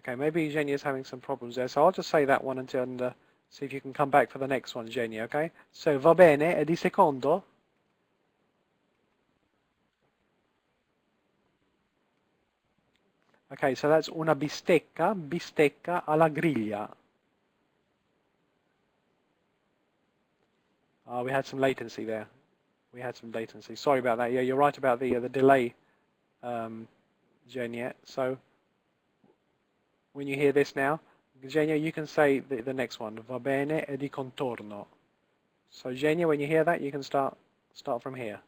Okay, maybe Genia's having some problems there, so I'll just say that one until and see if you can come back for the next one, Genia, okay? So, va bene, e di secondo? Okay, so that's una bistecca alla griglia. We had some latency there. We had some latency. Sorry about that. Yeah, you're right about the delay, Genia. So when you hear this now, Genia, you can say the next one. Va bene e di contorno. So Genia, when you hear that, you can start from here.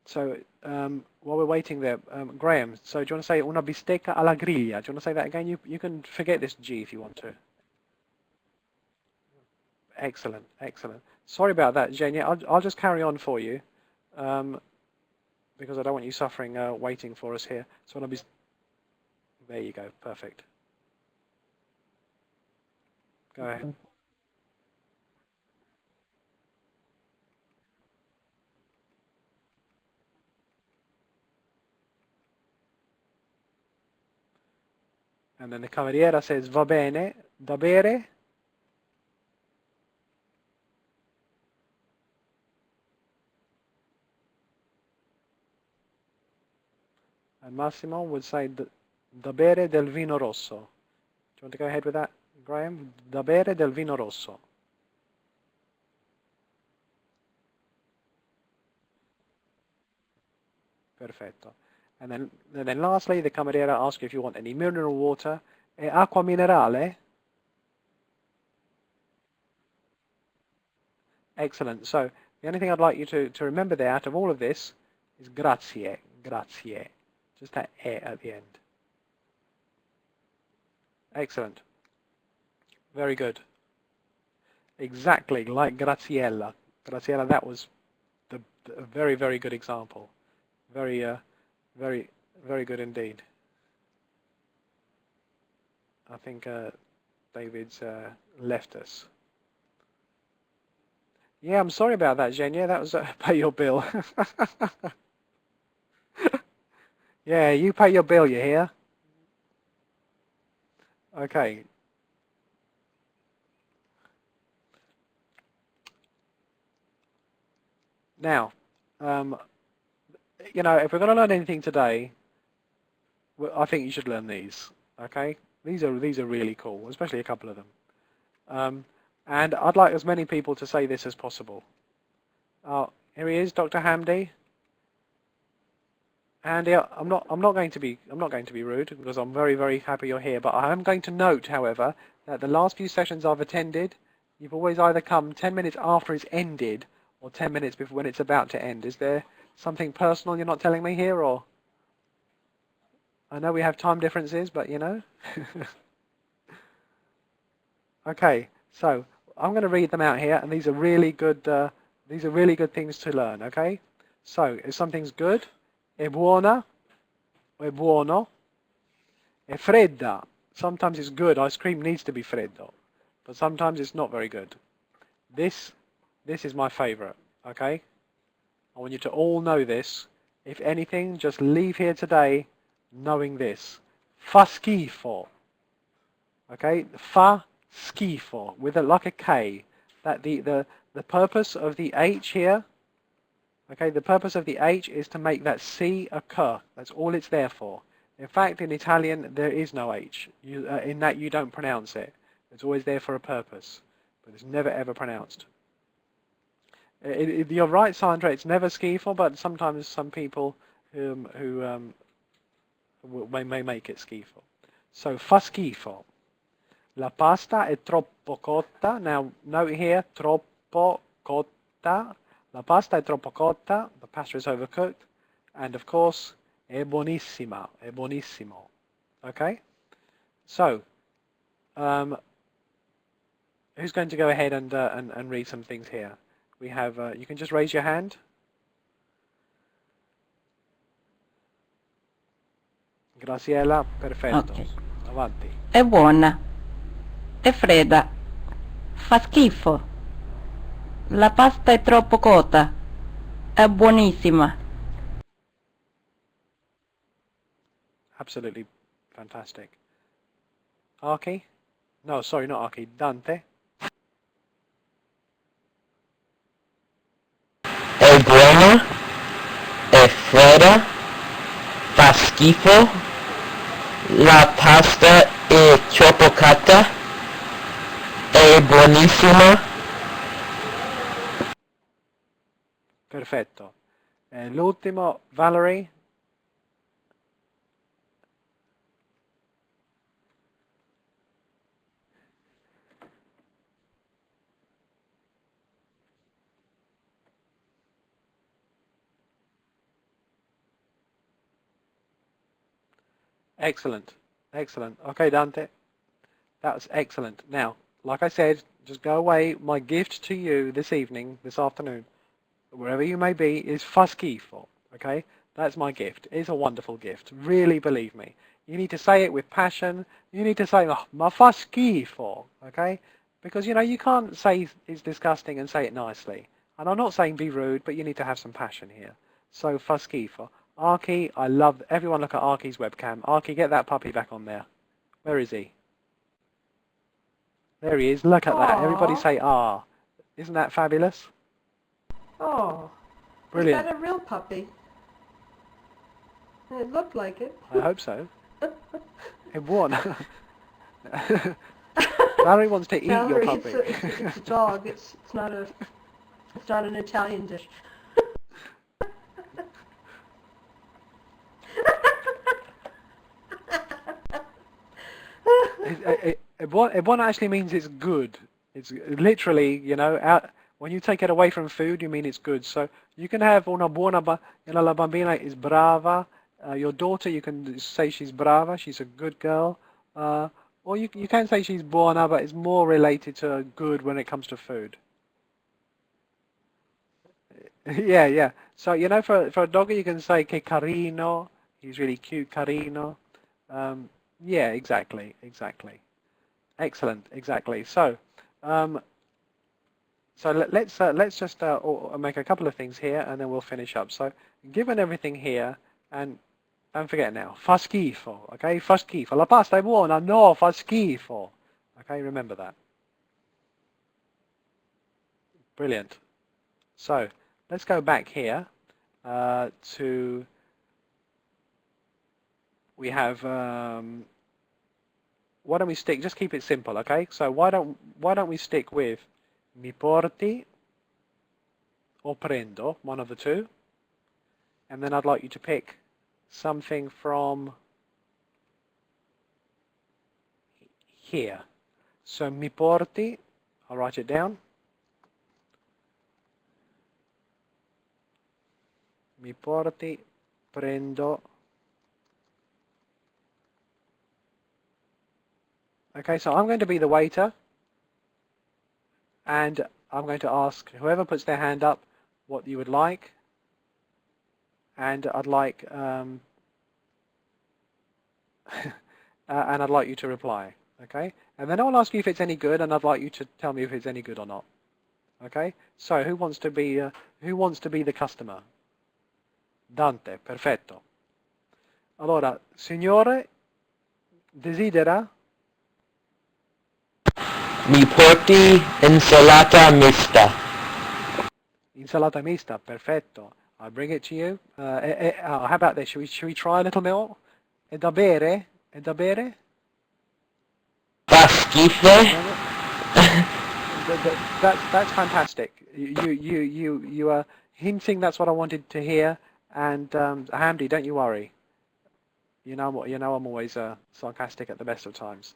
So while we're waiting there, Graham, so do you want to say una bistecca alla griglia? Do you want to say that again? You can forget this G if you want to. Excellent, excellent. Sorry about that, Genia. I'll just carry on for you, because I don't want you suffering waiting for us here. So when there you go, perfect. Go ahead. And then the cameriera says va bene, da bere. And Massimo would say da bere del vino rosso. Do you want to go ahead with that, Graham? Da bere del vino rosso. Perfetto. And then lastly, the cameriera asks you if you want any mineral water. E acqua minerale? Excellent. So the only thing I'd like you to remember there out of all of this is grazie, grazie. Just that e at the end. Excellent. Very good. Exactly like Graziella. Graziella, that was a very, very good example. Very, very, very good indeed. I think David's left us. Yeah, I'm sorry about that, Genia. That was pay your bill. Yeah, you pay your bill, you hear? Okay. Now, you know, if we're going to learn anything today, I think you should learn these. Okay, these are really cool, especially a couple of them. And I'd like as many people to say this as possible. Here he is, Dr. Hamdi. Andy, I'm not going to be rude because I'm very, very happy you're here. But I am going to note, however, that the last few sessions I've attended, you've always either come 10 minutes after it's ended or 10 minutes before when it's about to end. Is there something personal you're not telling me here, or? I know we have time differences, but you know. Okay, so I'm going to read them out here, and these are really good. These are really good things to learn. Okay, so if something's good, è buona, è buono, è fredda. Sometimes it's good. Ice cream needs to be freddo, but sometimes it's not very good. This is my favorite. Okay, I want you to all know this. If anything, just leave here today knowing this. Fa schifo. Okay, fa schifo with like a K. That the purpose of the H here. Okay, the purpose of the H is to make that C occur. That's all it's there for. In fact, in Italian, there is no H. In that you don't pronounce it. It's always there for a purpose, but it's never ever pronounced. You're right, Sandra. It's never schifo, but sometimes some people who may make it schifo. So fa schifo. La pasta è troppo cotta. Now note here, troppo cotta. La pasta è troppo cotta. The pasta is overcooked. And of course, è buonissima. È buonissimo. Okay? So, who's going to go ahead and read some things here? We have, you can just raise your hand. Graciela, perfetto. Okay. Avanti. È buona, è fredda, fa schifo. La pasta è troppo cotta, è buonissima. Absolutely fantastic. Archie? No, sorry, not Archie. Dante? È buona, è fredda, fa schifo, la pasta è troppo cotta, è buonissima. Perfetto. L'ultimo, Valerie? Excellent. Excellent. Okay, Dante. That was excellent. Now, like I said, just go away. My gift to you this evening, this afternoon, wherever you may be, is fa schifo. Okay? That's my gift. It's a wonderful gift. Really believe me. You need to say it with passion. You need to say, oh, ma fa schifo. Okay? Because, you know, you can't say it's disgusting and say it nicely. And I'm not saying be rude, but you need to have some passion here. So, fa schifo. Archie, I love, everyone look at Archie's webcam. Archie, get that puppy back on there. Where is he? There he is. Look at that. Everybody Aw. say, ah. Isn't that fabulous? Oh, Brilliant. is that a real puppy? It looked like it. I hope so. It won. Valerie wants to eat your Valerie, puppy. it's a dog. It's not an Italian dish. It actually means it's good. It's literally, you know, when you take it away from food, you mean it's good. So you can have una buona, you know, la bambina is brava. Your daughter, you can say she's brava, she's a good girl. Or you can say she's buona, but it's more related to good when it comes to food. Yeah, yeah. So, you know, for a doggy, you can say che carino. He's really cute, carino. Yeah, exactly. Excellent, exactly. So, let's just make a couple of things here, and then we'll finish up. So, given everything here, and don't forget now, fa schifo, okay? Fa schifo. La pasta è buona, no, fa schifo. Okay, remember that. Brilliant. So, let's go back here to, we have, why don't we stick, just keep it simple, okay? So why don't we stick with mi porti or prendo, one of the two, and then I'd like you to pick something from here. So mi porti, I'll write it down. Mi porti, prendo. Okay, so I'm going to be the waiter, and I'm going to ask whoever puts their hand up what you would like, and I'd like and I'd like you to reply. Okay, and then I'll ask you if it's any good, and I'd like you to tell me if it's any good or not. Okay, so who wants to be the customer? Dante, perfetto. Allora, signore, desidera? Mi porti insalata mista. Insalata mista, perfetto. I'll bring it to you. How about this? Should we try a little more? E da bere? E da bere? Fa schifo. That's fantastic. You are hinting that's what I wanted to hear. And Hamdi, don't you worry. You know I'm always sarcastic at the best of times.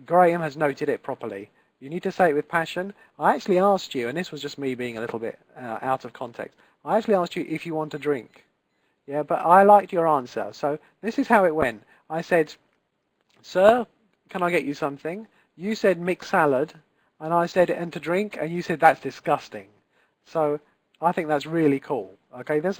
Graham has noted it properly. You need to say it with passion. I actually asked you, and this was just me being a little bit out of context. I actually asked you if you want a drink. Yeah, but I liked your answer. So this is how it went. I said, sir, can I get you something? You said mixed salad, and I said and to drink, and you said that's disgusting. So I think that's really cool. Okay, there's